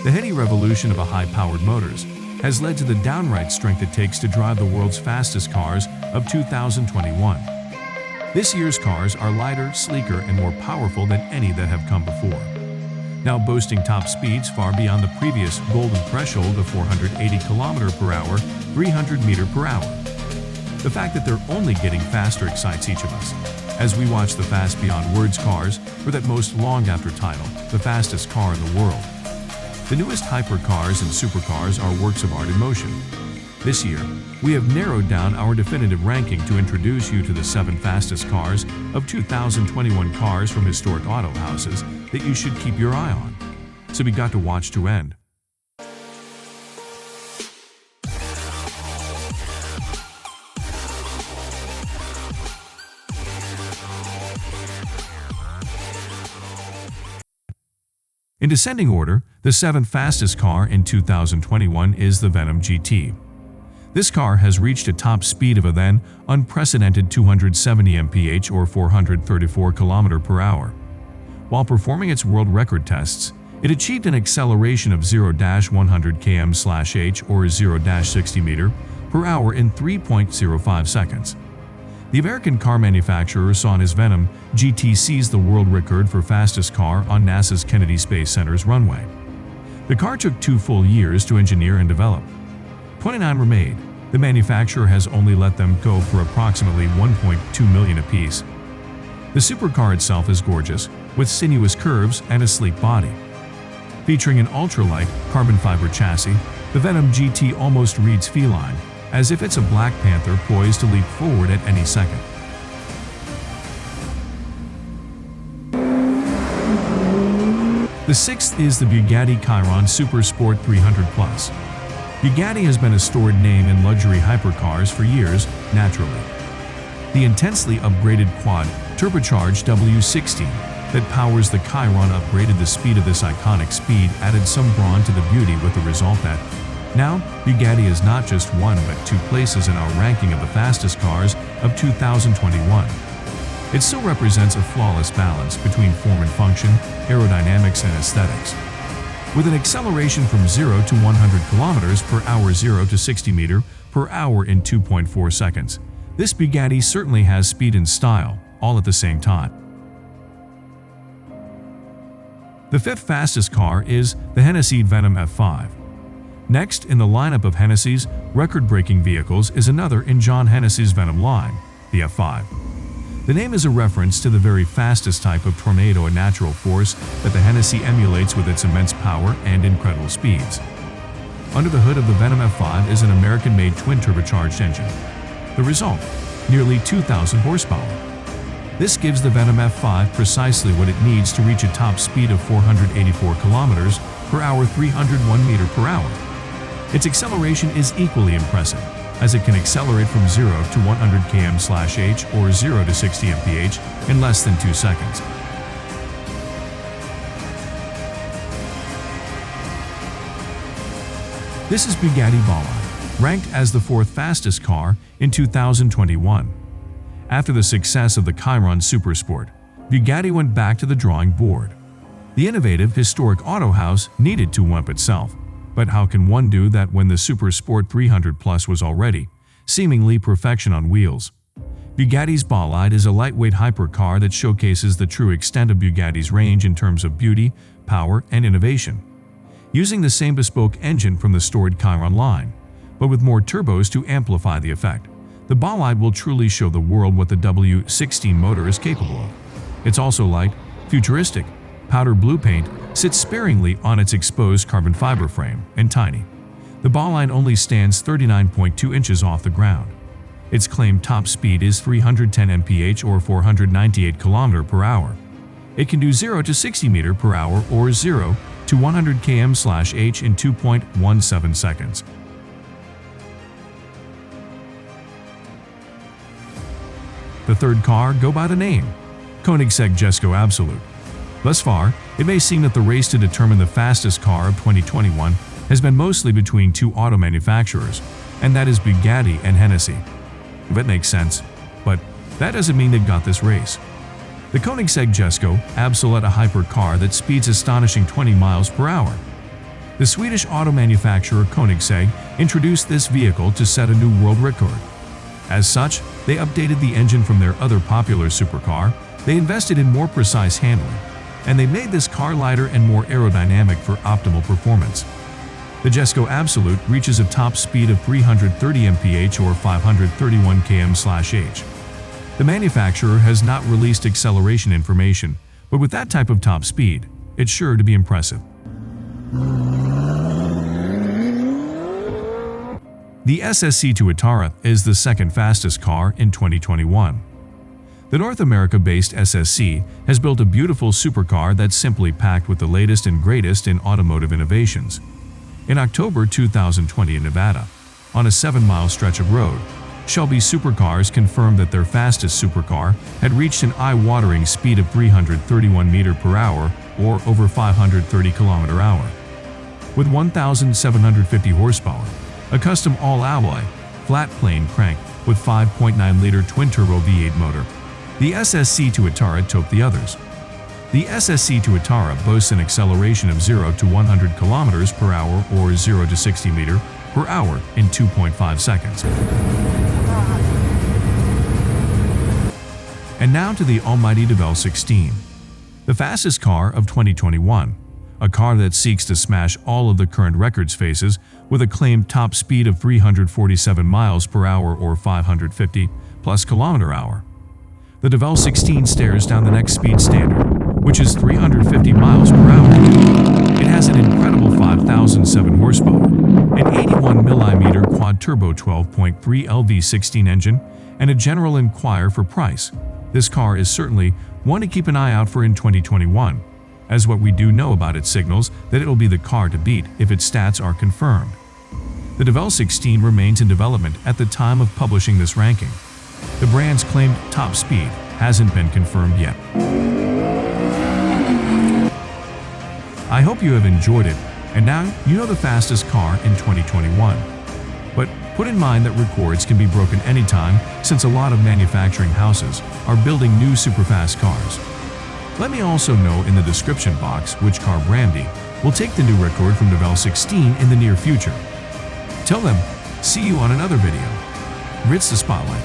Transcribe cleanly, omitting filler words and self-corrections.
The heady revolution of a high-powered motors has led to the downright strength it takes to drive the world's fastest cars of 2021. This year's cars are lighter, sleeker, and more powerful than any that have come before, now boasting top speeds far beyond the previous golden threshold of 480 km/h, 300 mph. The fact that they're only getting faster excites each of us, as we watch the fast beyond words cars for that most longed-after title, the fastest car in the world. The newest hypercars and supercars are works of art in motion. This year, we have narrowed down our definitive ranking to introduce you to the 7 fastest cars of 2021 cars from historic auto houses that you should keep your eye on. So be got to watch to end. In descending order, the 7th fastest car in 2021 is the Venom GT. This car has reached a top speed of a then unprecedented 270 mph or 434 km/h. While performing its world record tests, it achieved an acceleration of 0-100 km/h or 0-60 mph in 3.05 seconds. The American car manufacturer saw his Venom GT seize the world record for fastest car on NASA's Kennedy Space Center's runway. The car took 2 full years to engineer and develop. 29 were made. The manufacturer has only let them go for approximately $1.2 million apiece. The supercar itself is gorgeous, with sinuous curves and a sleek body. Featuring an ultralight carbon fiber chassis, the Venom GT almost reads feline, as if it's a Black Panther poised to leap forward at any second. The 6th is the Bugatti Chiron Super Sport 300 Plus. Bugatti has been a storied name in luxury hypercars for years, naturally. The intensely upgraded quad turbocharged W16 that powers the Chiron upgraded the speed of this iconic speed, added some brawn to the beauty, with the result that now Bugatti is not just 1 but 2 places in our ranking of the fastest cars of 2021. It still represents a flawless balance between form and function, aerodynamics and aesthetics. With an acceleration from 0 to 100 km/h, 0 to 60 mph in 2.4 seconds, this Bugatti certainly has speed and style, all at the same time. The 5th fastest car is the Hennessey Venom F5. Next in the lineup of Hennessey's record-breaking vehicles is another in John Hennessey's Venom line, the F5. The name is a reference to the very fastest type of tornado, a natural force that the Hennessey emulates with its immense power and incredible speeds. Under the hood of the Venom F5 is an American-made twin-turbocharged engine. The result? Nearly 2,000 horsepower. This gives the Venom F5 precisely what it needs to reach a top speed of 484 km/h, 301 mph. Its acceleration is equally impressive, as it can accelerate from 0 to 100 km/h or 0 to 60 mph in less than 2 seconds. This is Bugatti Ballade, ranked as the 4th fastest car in 2021. After the success of the Chiron Supersport, Bugatti went back to the drawing board. The innovative, historic auto house needed to one-up itself. But how can one do that when the Super Sport 300 Plus was already seemingly perfection on wheels? Bugatti's Ballade is a lightweight hypercar that showcases the true extent of Bugatti's range in terms of beauty, power, and innovation. Using the same bespoke engine from the storied Chiron line, but with more turbos to amplify the effect, the Ballade will truly show the world what the W16 motor is capable of. It's also light, futuristic, powder blue paint sits sparingly on its exposed carbon fiber frame, and tiny. The Ballade only stands 39.2 inches off the ground. Its claimed top speed is 310 mph or 498 km/h. It can do 0 to 60 mph or 0 to 100 km/h in 2.17 seconds. The 3rd car go by the name Koenigsegg Jesko Absolute. Thus far, it may seem that the race to determine the fastest car of 2021 has been mostly between 2 auto manufacturers, and that is Bugatti and Hennessey. That makes sense, but that doesn't mean they've got this race. The Koenigsegg Jesko Absolute, a hypercar that speeds astonishing 20 mph. The Swedish auto manufacturer Koenigsegg introduced this vehicle to set a new world record. As such, they updated the engine from their other popular supercar, they invested in more precise handling, and they made this car lighter and more aerodynamic for optimal performance. The Jesko Absolute reaches a top speed of 330 mph or 531 km/h. The manufacturer has not released acceleration information, but with that type of top speed, it's sure to be impressive. The SSC Tuatara is the second fastest car in 2021. The North America-based SSC has built a beautiful supercar that's simply packed with the latest and greatest in automotive innovations. In October 2020 in Nevada, on a 7-mile stretch of road, Shelby Supercars confirmed that their fastest supercar had reached an eye-watering speed of 331 mph or over 530 km/h. With 1,750 horsepower, a custom all-alloy, flat-plane crank with 5.9-liter twin-turbo V8 motor, the SSC Tuatara topped the others. The SSC Tuatara boasts an acceleration of 0 to 100 km/h or 0 to 60 mph in 2.5 seconds. And now to the almighty Devel 16, the fastest car of 2021, a car that seeks to smash all of the current records faces with a claimed top speed of 347 mph or 550 plus km/h. The Devel 16 stares down the next speed standard, which is 350 mph. It has an incredible 5,007 horsepower, an 81mm quad-turbo 12.3 LV16 engine, and a general inquire for price. This car is certainly one to keep an eye out for in 2021, as what we do know about it signals that it'll be the car to beat if its stats are confirmed. The Devel 16 remains in development at the time of publishing this ranking. The brand's claimed top speed hasn't been confirmed yet. I hope you have enjoyed it, and now you know the fastest car in 2021. But put in mind that records can be broken anytime, since a lot of manufacturing houses are building new superfast cars. Let me also know in the description box which car brandy will take the new record from Devel 16 in the near future. Till then, see you on another video. Ritz the Spotlight.